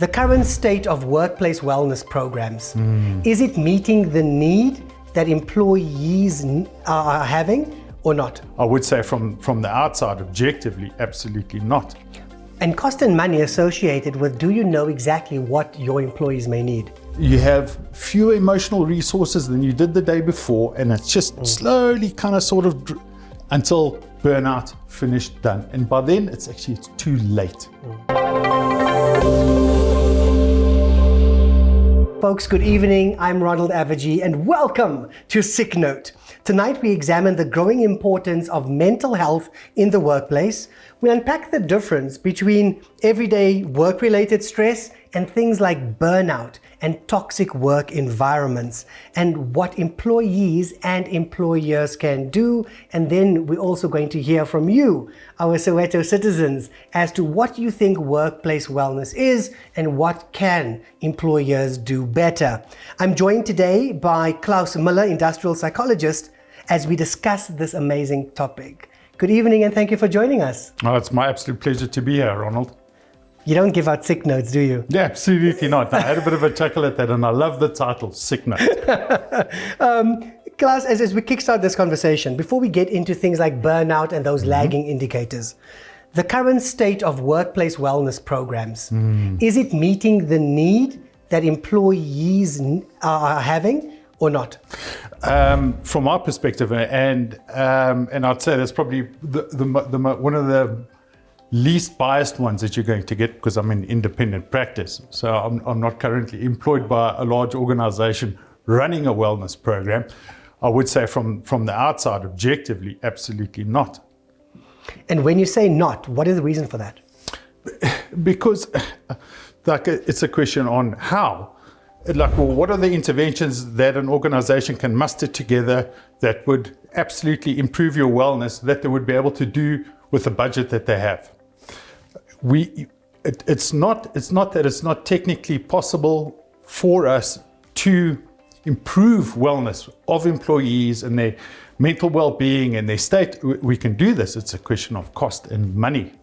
The current state of workplace wellness programs, is it meeting the need that employees are having or not? I would say from the outside, objectively, absolutely not. And cost and money associated with, do you know exactly what your employees may need? You have fewer emotional resources than you did the day before, and it's just slowly kind of sort of until burnout, finished, done. And by then, it's too late. Folks, good evening. I'm Ronald Abvajee and welcome to Sick Note. Tonight we examine the growing importance of mental health in the workplace. We unpack the difference between everyday work-related stress and things like burnout and toxic work environments, and what employees and employers can do. And then we're also going to hear from you, our Soweto citizens, as to what you think workplace wellness is and what can employers do better. I'm joined today by Klaus Muller, industrial psychologist, as we discuss this amazing topic. Good evening and thank you for joining us. Oh, it's my absolute pleasure to be here, Ronald. You don't give out sick notes, do you? Yeah, absolutely not. I had a bit of a chuckle at that, and I love the title, Sick Note. Klaus, as we kickstart this conversation, before we get into things like burnout and those lagging indicators, the current state of workplace wellness programs, is it meeting the need that employees are having or not? From our perspective, and I'd say that's probably one of the least biased ones that you're going to get, because I'm in independent practice. So I'm not currently employed by a large organization running a wellness program. I would say from the outside, objectively, absolutely not. And when you say not, what is the reason for that? Because it's a question on how. What are the interventions that an organization can muster together that would absolutely improve your wellness, that they would be able to do with the budget that they have? It's not that it's not technically possible for us to improve wellness of employees and their mental well-being and their state. We can do this. It's a question of cost and money.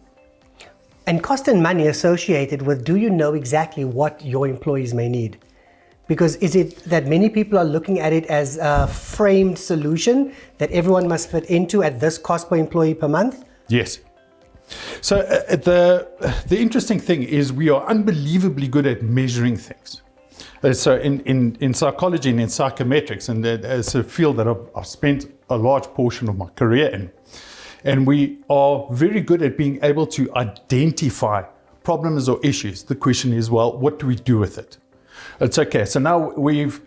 And cost and money associated with, do you know exactly what your employees may need? Because is it that many people are looking at it as a framed solution that everyone must fit into at this cost per employee per month? Yes. So the interesting thing is we are unbelievably good at measuring things. So in psychology and in psychometrics, and it's a field that I've spent a large portion of my career in, and we are very good at being able to identify problems or issues. The question is, well, what do we do with it? It's okay. So now we've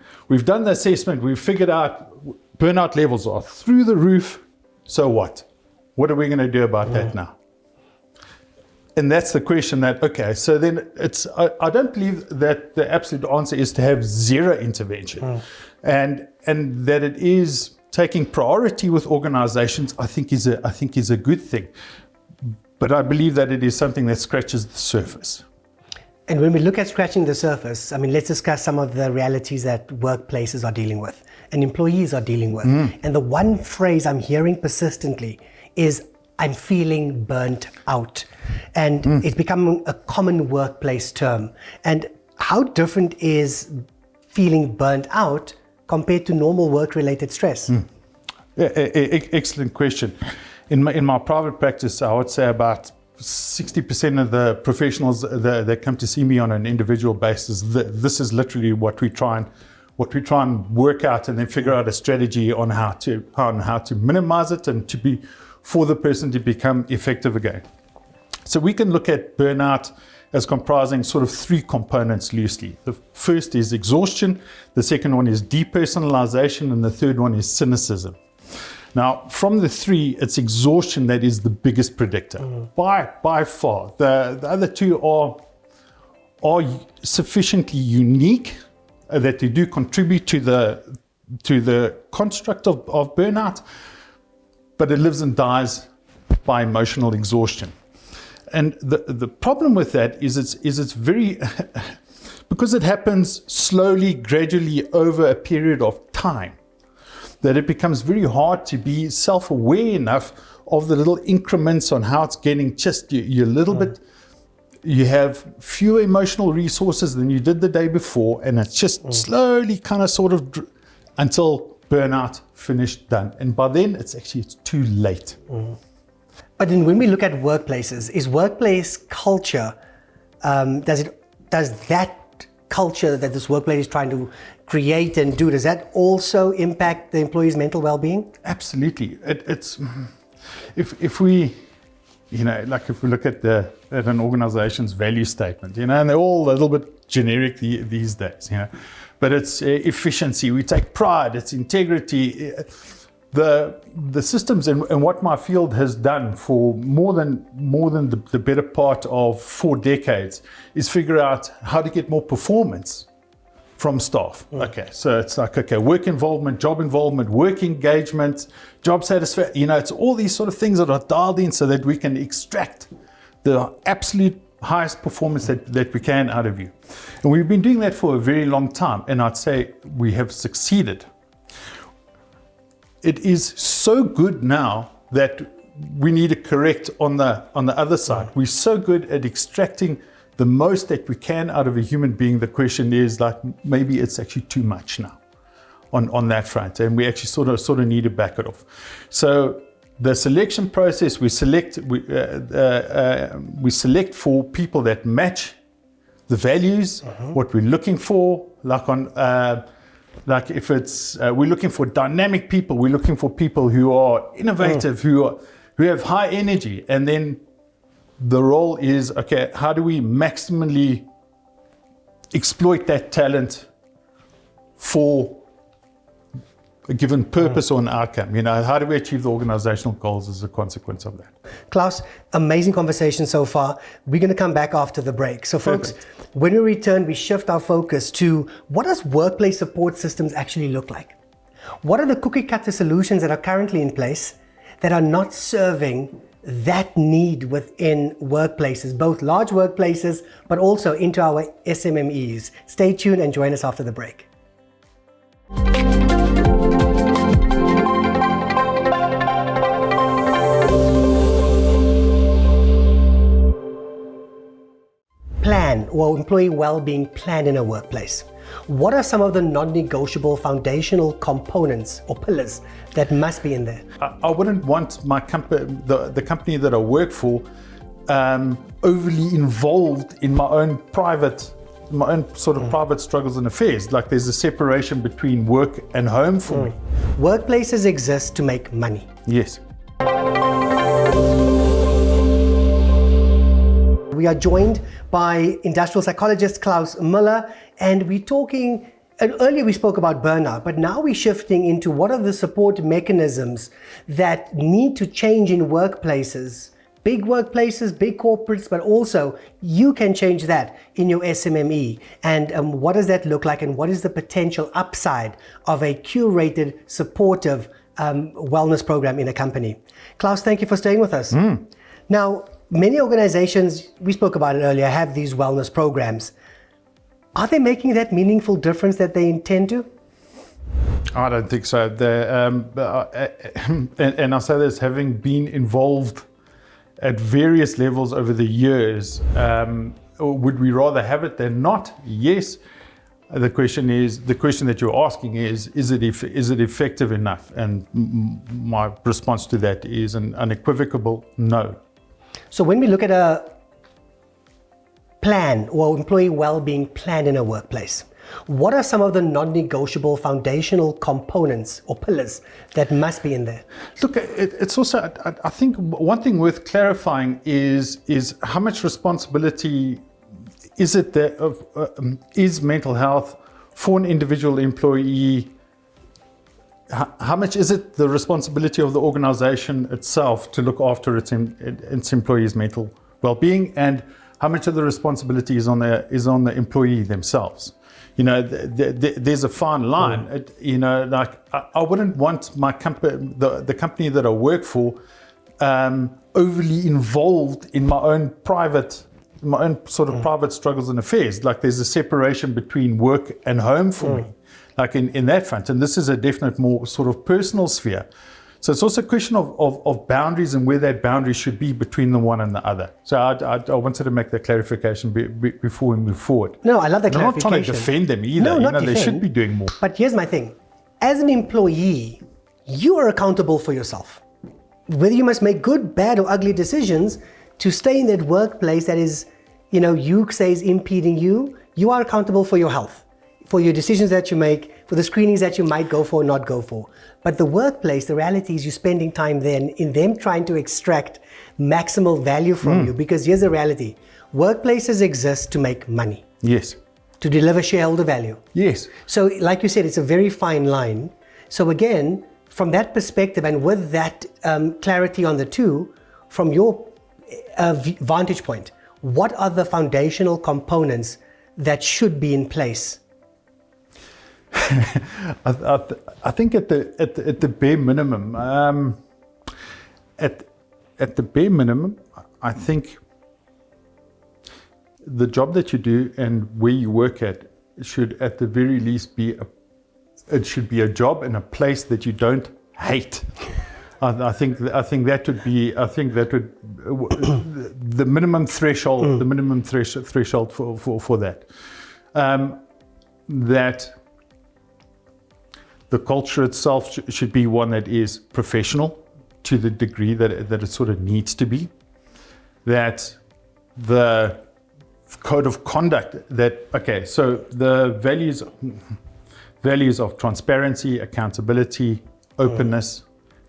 done the assessment. We've figured out burnout levels are through the roof. So what? What are we going to do about that now? And that's the question that, okay, so then I don't believe that the absolute answer is to have zero intervention. And that it is taking priority with organizations, I think is a good thing. But I believe that it is something that scratches the surface. And when we look at scratching the surface, I mean, let's discuss some of the realities that workplaces are dealing with and employees are dealing with. And the one phrase I'm hearing persistently is, I'm feeling burnt out. And it's become a common workplace term. And how different is feeling burnt out compared to normal work-related stress? Excellent question. In my private practice, I would say about 60% of the professionals that come to see me on an individual basis, this is literally what we try and work out, and then figure out a strategy on how to minimize it and for the person to become effective again. So we can look at burnout as comprising sort of three components loosely. The first is exhaustion, the second one is depersonalization, and the third one is cynicism. Now, from the three, it's exhaustion that is the biggest predictor, by far. The other two are sufficiently unique that they do contribute to the construct of burnout, but it lives and dies by emotional exhaustion. And the problem with that is it's very because it happens slowly, gradually over a period of time, that it becomes very hard to be self-aware enough of the little increments on how it's getting just you're a little bit you have fewer emotional resources than you did the day before, and it's just slowly kind of sort of until burnout, finished, done. And by then it's too late. But then when we look at workplaces, is workplace culture, does that culture that this workplace is trying to create and do, does that also impact the employee's mental well-being? Absolutely. It's if we, like if we look at an organization's value statement, and they're all a little bit generic these days, but it's efficiency. We take pride. It's integrity. The systems and what my field has done for more than the better part of 4 decades is figure out how to get more performance from staff. Okay, so it's like, work involvement, job involvement, work engagement, job satisfaction. It's all these sort of things that are dialed in so that we can extract the absolute highest performance that we can out of you. And we've been doing that for a very long time, and I'd say we have succeeded. It is so good now that we need to correct on the other side. We're so good at extracting the most that we can out of a human being. The question is, like, maybe it's actually too much now on that front, and we actually sort of need to back it off. So the selection process, we select for people that match the values, what we're looking for, like if it's we're looking for dynamic people, we're looking for people who are innovative, who have high energy, and then the role is, how do we maximally exploit that talent for a given purpose or an outcome? How do we achieve the organizational goals as a consequence of that? Klaus, amazing conversation so far. We're going to come back after the break. So folks, when we return, we shift our focus to what does workplace support systems actually look like? What are the cookie cutter solutions that are currently in place that are not serving that need within workplaces, both large workplaces, but also into our SMMEs? Stay tuned and join us after the break. Plan or employee well-being plan in a workplace. What are some of the non-negotiable foundational components or pillars that must be in there? I wouldn't want my company, the company that I work for, overly involved in my own private struggles and affairs. Like, there's a separation between work and home for me. Workplaces exist to make money. Yes. We are joined by industrial psychologist Klaus Muller, and we're talking, and earlier we spoke about burnout, but now we're shifting into what are the support mechanisms that need to change in workplaces, big corporates, but also you can change that in your SMME. And what does that look like, and what is the potential upside of a curated, supportive wellness program in a company? Klaus, thank you for staying with us. Now, many organizations, we spoke about it earlier, have these wellness programs. Are they making that meaningful difference that they intend to? I don't think so. And I say this having been involved at various levels over the years. Would we rather have it than not? Yes. The question that you're asking is it effective enough? And my response to that is an unequivocal no. So when we look at a plan or employee well-being plan in a workplace, what are some of the non-negotiable foundational components or pillars that must be in there? Look, it's also, I think one thing worth clarifying is how much responsibility is it that is mental health for an individual employee? How much is it the responsibility of the organization itself to look after its employees' mental well-being, and how much of the responsibility is on the employee themselves? There's a fine line. I wouldn't want my company, the company that I work for, overly involved in my own private struggles and affairs. Like, there's a separation between work and home for me. Like in that front, and this is a definite more sort of personal sphere. So it's also a question of boundaries and where that boundary should be between the one and the other. So I wanted to make that clarification before we move forward. No, I love that I'm not clarification. trying to defend them either. No, not They defend. should be doing more. But here's my thing. As an employee, you are accountable for yourself. Whether you must make good, bad, or ugly decisions to stay in that workplace that is, you say is impeding you, you are accountable for your health, for your decisions that you make, for the screenings that you might go for or not go for. But the workplace, the reality is you're spending time then in them trying to extract maximal value from you, because here's the reality. Workplaces exist to make money. Yes. To deliver shareholder value. Yes. So like you said, it's a very fine line. So again, from that perspective and with that clarity on the two, from your vantage point, what are the foundational components that should be in place? I think at the bare minimum, at the bare minimum, I think the job that you do and where you work at should at the very least be a job and a place that you don't hate. I think that would be the minimum threshold. The minimum threshold for that. That the culture itself should be one that is professional to the degree that it sort of needs to be. That the code of conduct so the values of transparency, accountability, openness,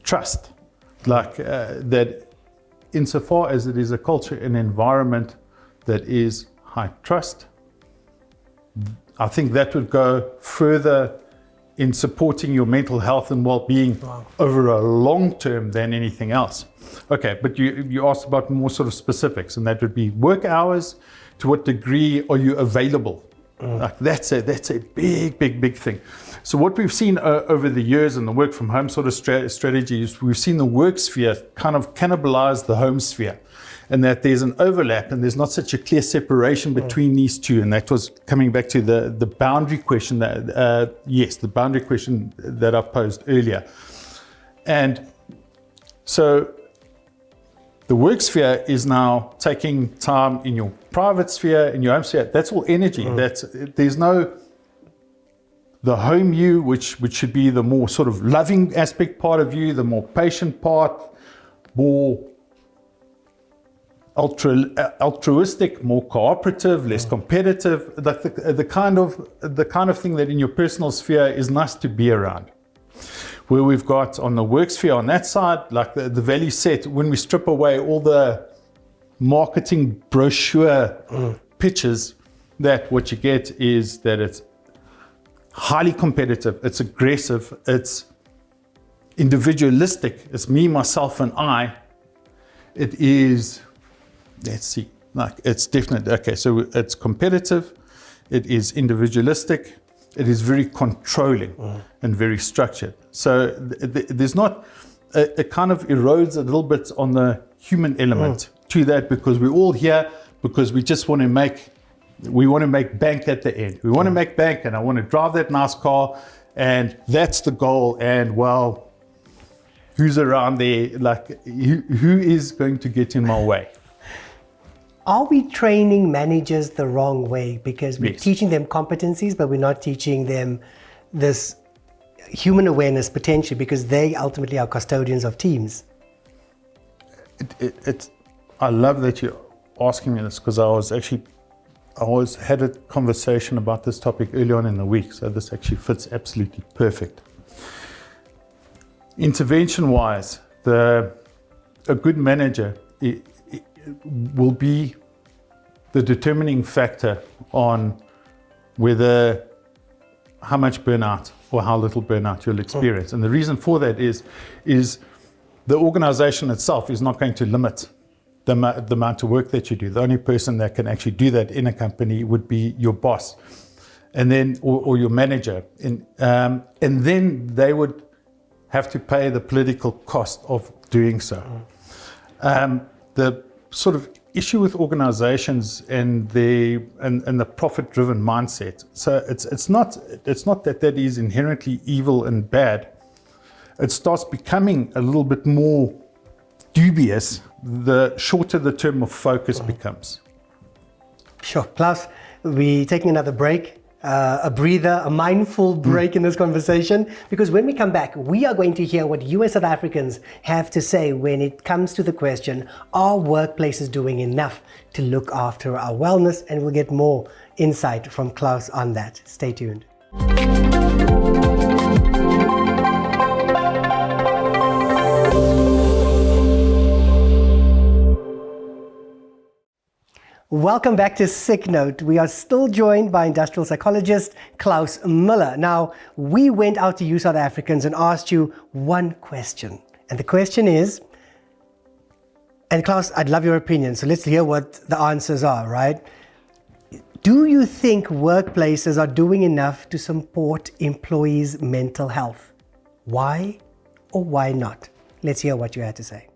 trust, that insofar as it is a culture, an environment that is high trust, I think that would go further in supporting your mental health and well-being over a long term than anything else. Okay, but you asked about more sort of specifics, and that would be work hours. To what degree are you available? That's a big thing. So what we've seen over the years in the work from home sort of strategies, we've seen the work sphere kind of cannibalize the home sphere, and that there's an overlap and there's not such a clear separation between these two. And that was coming back to the boundary question the boundary question that I posed earlier. And so the work sphere is now taking time in your private sphere, in your home sphere. That's all energy. There's no the home you, which should be the more sort of loving aspect part of you, the more patient part, more altruistic, more cooperative, less competitive. The kind of thing that in your personal sphere is nice to be around. Where we've got on the work sphere on that side, like the value set, when we strip away all the marketing brochure pictures, that what you get is that it's highly competitive, it's aggressive, it's individualistic, it's me, myself, and I. It is, let's see, it's definite. Okay, so it's competitive, it is individualistic, it is very controlling and very structured. So there's not, it kind of erodes a little bit on the human element to that, because we're all here because we just want to make bank at the end. We want to make bank, and I want to drive that nice car, and that's the goal. And well, who's around there? Who is going to get in my way? Are we training managers the wrong way? Because we're teaching them competencies, but we're not teaching them this human awareness potentially, because they ultimately are custodians of teams. I love that you're asking me this, because I always had a conversation about this topic early on in the week, so this actually fits absolutely perfect. Intervention-wise, a good manager will be the determining factor on whether how much burnout or how little burnout you'll experience. And the reason for that is the organization itself is not going to limit the amount of work that you do. The only person that can actually do that in a company would be your boss, and then or your manager, and then they would have to pay the political cost of doing so. The sort of issue with organizations and the profit-driven mindset. So it's not that is inherently evil and bad. it starts becoming a little bit more dubious the shorter the term of focus becomes. Sure. Klaus, we're taking another break, a breather, a mindful break in this conversation, because when we come back, we are going to hear what you as South Africans have to say when it comes to the question, are workplaces doing enough to look after our wellness? And we'll get more insight from Klaus on that. Stay tuned. Welcome back to Sick Note. We are still joined by industrial psychologist Klaus Muller. Now, we went out to you South Africans and asked you one question. And the question is, and Klaus, I'd love your opinion, so let's hear what the answers are, right? Do you think workplaces are doing enough to support employees' mental health? Why or why not? Let's hear what you had to say.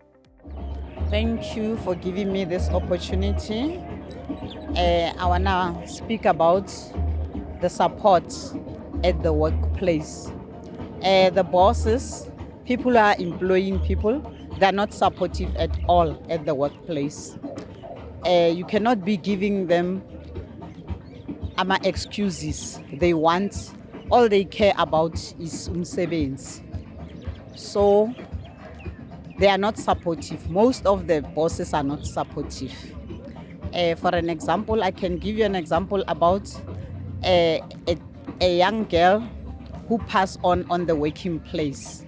Thank you for giving me this opportunity. I want to speak about the support at the workplace. The bosses, people who are employing people, they're not supportive at all at the workplace. You cannot be giving them excuses. They want, all they care about is umsebenzi. So they are not supportive. Most of the bosses are not supportive. For an example, I can give you an example about a young girl who passed on the working place.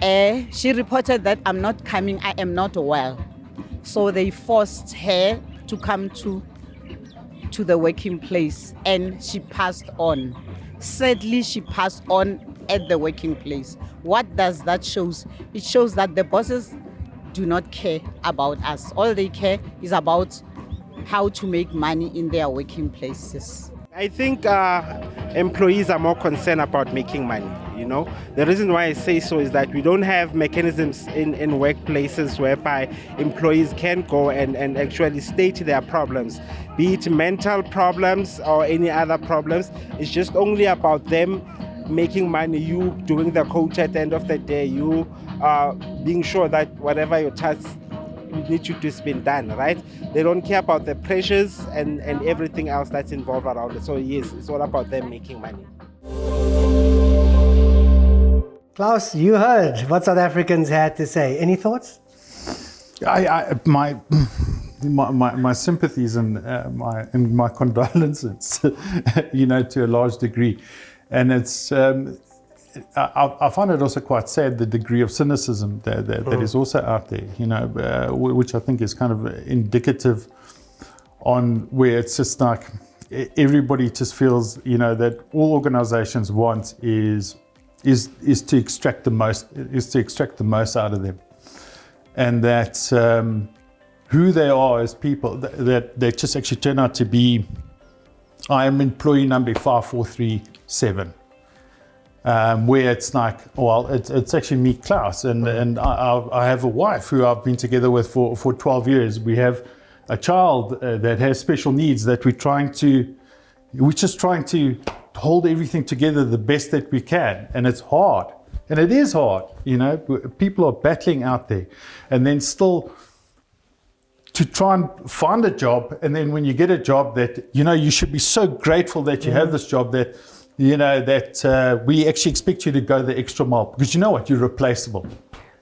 She reported that I'm not coming, I am not well. So they forced her to come to the working place, and she passed on. Sadly, she passed on at the working place. What does that show? It shows that the bosses do not care about us. All they care is about how to make money in their working places. I think employees are more concerned about making money. You know, the reason why I say so is that we don't have mechanisms in workplaces whereby employees can go and actually state their problems, be it mental problems or any other problems. It's just only about them making money, you doing the coach at the end of the day, you being sure that whatever your tasks you need to do has been done, right? They don't care about the pressures and everything else that's involved around it. So yes, it's all about them making money. Klaus, you heard what South Africans had to say. Any thoughts? My sympathies and my condolences, to a large degree. And it's, I find it also quite sad, the degree of cynicism that is also out there, which I think is kind of indicative on where it's just like everybody just feels, that all organizations want is to extract the most out of them. And that who they are as people, that they just actually turn out to be, I am employee number 5437. Where it's like, well, it's actually me, Klaus, and I have a wife who I've been together with for 12 years. We have a child that has special needs that we're just trying to hold everything together the best that we can. And it's hard. And it is hard, people are battling out there. And then still to try and find a job. And then when you get a job that, you should be so grateful that you have this job that, that we actually expect you to go the extra mile, because you know what, you're replaceable.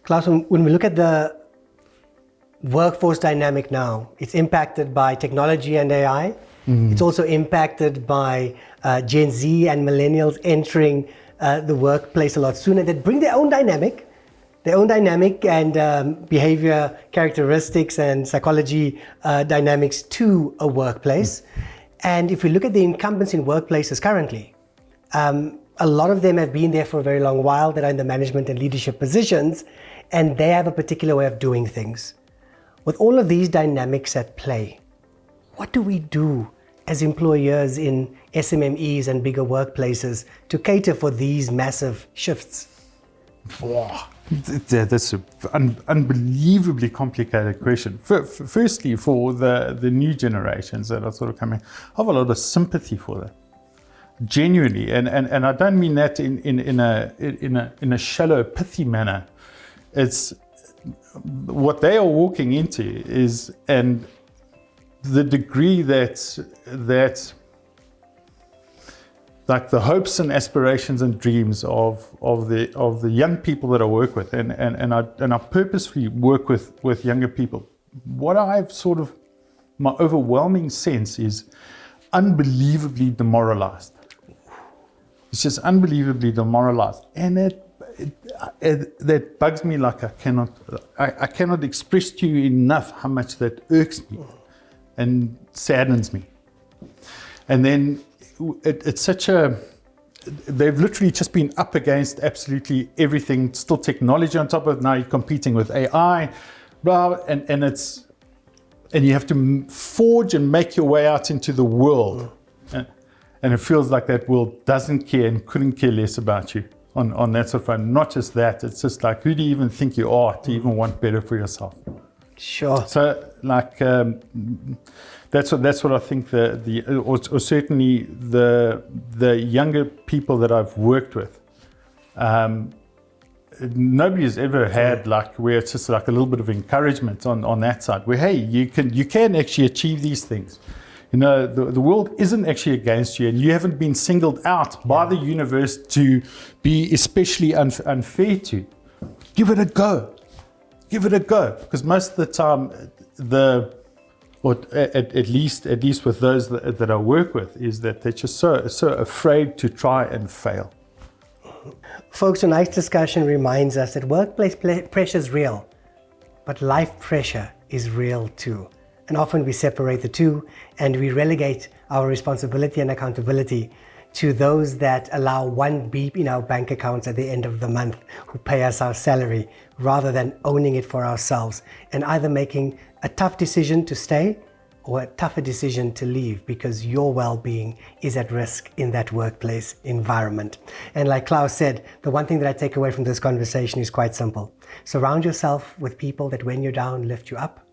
Klaus, when we look at the workforce dynamic now, it's impacted by technology and AI. It's also impacted by Gen Z and millennials entering the workplace a lot sooner, that bring their own dynamic and behavior characteristics and psychology dynamics to a workplace. And if we look at the incumbents in workplaces currently, a lot of them have been there for a very long while, that are in the management and leadership positions, and they have a particular way of doing things. With all of these dynamics at play, what do we do as employers in SMMEs and bigger workplaces to cater for these massive shifts? Wow. That's an unbelievably complicated question. Firstly, for the new generations that are sort of coming, I have a lot of sympathy for that. genuinely, and I don't mean that in a shallow, pithy manner. It's what they are walking into is, and the degree that like the hopes and aspirations and dreams of the young people that I work with, and I purposefully work with younger people. What I've sort of, my overwhelming sense is unbelievably demoralized. It's just unbelievably demoralized, and that bugs me like I cannot express to you enough how much that irks me and saddens me. And then it's such a, they've literally just been up against absolutely everything, still technology on top of it. Now you're competing with AI, blah, and you have to forge and make your way out into the world. And it feels like that world doesn't care and couldn't care less about you on that sort of front. Not just that, it's just like, who do you even think you are to even want better for yourself? Sure. So like, that's what I think or certainly the younger people that I've worked with, nobody has ever had like where it's just like a little bit of encouragement on that side, where hey, you can actually achieve these things. You know, the world isn't actually against you, and you haven't been singled out by the universe to be especially unfair to. Give it a go. Give it a go, because most of the time, at least with those that I work with, is that they're just so afraid to try and fail. Folks, tonight's discussion reminds us that workplace pressure is real, but life pressure is real too. And often we separate the two, and we relegate our responsibility and accountability to those that allow one beep in our bank accounts at the end of the month, who pay us our salary, rather than owning it for ourselves and either making a tough decision to stay or a tougher decision to leave, because your well-being is at risk in that workplace environment. And like Klaus said, the one thing that I take away from this conversation is quite simple. Surround yourself with people that when you're down, lift you up,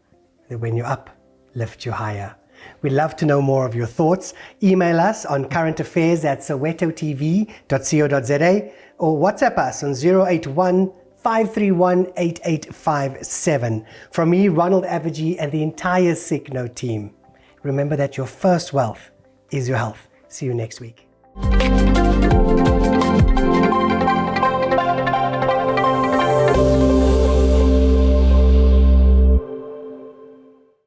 that when you're up, lift you higher. We'd love to know more of your thoughts. Email us on currentafairs@sowetotv.co.za or WhatsApp us on 081 531 8857. From me, Ronald Abvajee, and the entire Sick Note team, remember that your first wealth is your health. See you next week.